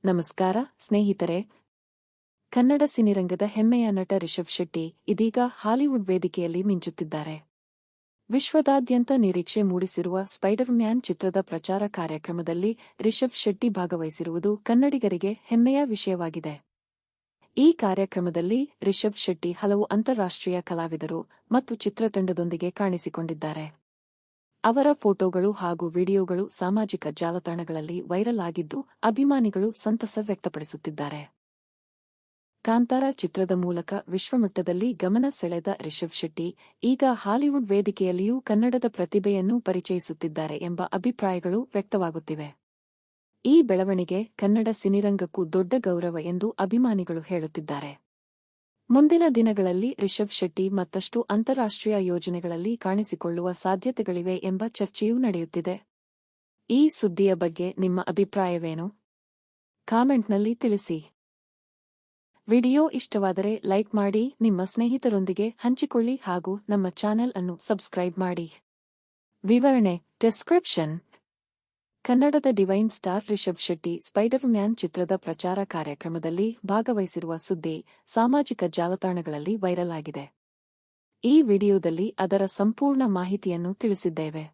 ನಮಸ್ಕಾರ ಸ್ನೇಹಿತರೆ. ಕನ್ನಡ ಸಿನಿರಂಗದ ಹೆಮ್ಮೆಯ ನಟ ರಿಷಬ್ ಶೆಟ್ಟಿ ಇದೀಗ ಹಾಲಿವುಡ್ ವೇದಿಕೆಯಲ್ಲಿ ಮಿಂಚುತ್ತಿದ್ದಾರೆ. ವಿಶ್ವದಾದ್ಯಂತ ನಿರೀಕ್ಷೆ ಮೂಡಿಸಿರುವ ಸ್ಪೈಡರ್ ಮ್ಯಾನ್ ಚಿತ್ರದ ಪ್ರಚಾರ ಕಾರ್ಯಕ್ರಮದಲ್ಲಿ ರಿಷಬ್ ಶೆಟ್ಟಿ ಭಾಗವಹಿಸಿರುವುದು ಕನ್ನಡಿಗರಿಗೆ ಹೆಮ್ಮೆಯ ವಿಷಯವಾಗಿದೆ. ಈ ಕಾರ್ಯಕ್ರಮದಲ್ಲಿ ರಿಷಬ್ ಶೆಟ್ಟಿ ಹಲವು ಅಂತಾರಾಷ್ಟ್ರೀಯ ಕಲಾವಿದರು ಮತ್ತು ಚಿತ್ರತಂಡದೊಂದಿಗೆ ಕಾಣಿಸಿಕೊಂಡಿದ್ದಾರೆ. ಅವರ ಫೋಟೋಗಳು ಹಾಗೂ ವಿಡಿಯೋಗಳು ಸಾಮಾಜಿಕ ಜಾಲತಾಣಗಳಲ್ಲಿ ವೈರಲ್ ಆಗಿದ್ದು, ಅಭಿಮಾನಿಗಳು ಸಂತಸ ವ್ಯಕ್ತಪಡಿಸುತ್ತಿದ್ದಾರೆ. ಕಾಂತಾರ ಚಿತ್ರದ ಮೂಲಕ ವಿಶ್ವಮಟ್ಟದಲ್ಲಿ ಗಮನ ಸೆಳೆದ ರಿಷಬ್ ಶೆಟ್ಟಿ ಈಗ ಹಾಲಿವುಡ್ ವೇದಿಕೆಯಲ್ಲಿಯೂ ಕನ್ನಡದ ಪ್ರತಿಭೆಯನ್ನು ಪರಿಚಯಿಸುತ್ತಿದ್ದಾರೆ ಎಂಬ ಅಭಿಪ್ರಾಯಗಳು ವ್ಯಕ್ತವಾಗುತ್ತಿವೆ. ಈ ಬೆಳವಣಿಗೆ ಕನ್ನಡ ಸಿನಿರಂಗಕ್ಕೂ ದೊಡ್ಡ ಗೌರವ ಎಂದು ಅಭಿಮಾನಿಗಳು ಹೇಳುತ್ತಿದ್ದಾರೆ. ಮುಂದಿನ ದಿನಗಳಲ್ಲಿ ರಿಷಬ್ ಶೆಟ್ಟಿ ಮತ್ತಷ್ಟು ಅಂತಾರಾಷ್ಟ್ರೀಯ ಯೋಜನೆಗಳಲ್ಲಿ ಕಾಣಿಸಿಕೊಳ್ಳುವ ಸಾಧ್ಯತೆಗಳಿವೆ ಎಂಬ ಚರ್ಚೆಯೂ ನಡೆಯುತ್ತಿದೆ. ಈ ಸುದ್ದಿಯ ಬಗ್ಗೆ ನಿಮ್ಮ ಅಭಿಪ್ರಾಯವೇನು? ಕಾಮೆಂಟ್ನಲ್ಲಿ ತಿಳಿಸಿ. ವಿಡಿಯೋ ಇಷ್ಟವಾದರೆ ಲೈಕ್ ಮಾಡಿ, ನಿಮ್ಮ ಸ್ನೇಹಿತರೊಂದಿಗೆ ಹಂಚಿಕೊಳ್ಳಿ ಹಾಗೂ ನಮ್ಮ ಚಾನೆಲ್ ಅನ್ನು ಸಬ್ಸ್ಕ್ರೈಬ್ ಮಾಡಿ. ವಿವರಣೆ ಡಿಸ್ಕ್ರಿಪ್ಷನ್. ಕನ್ನಡದ divine star Rishab Shetty Spider Man ಚಿತ್ರದ ಪ್ರಚಾರ ಕಾರ್ಯಕ್ರಮದಲ್ಲಿ ಭಾಗವಹಿಸಿರುವ ಸುದ್ದಿ ಸಾಮಾಜಿಕ ಜಾಲತಾಣಗಳಲ್ಲಿ ವೈರಲ್ ಆಗಿದೆ. ಈ ವಿಡಿಯೋದಲ್ಲಿ ಅದರ ಸಂಪೂರ್ಣ ಮಾಹಿತಿಯನ್ನು ತಿಳಿಸಿದ್ದೇವೆ.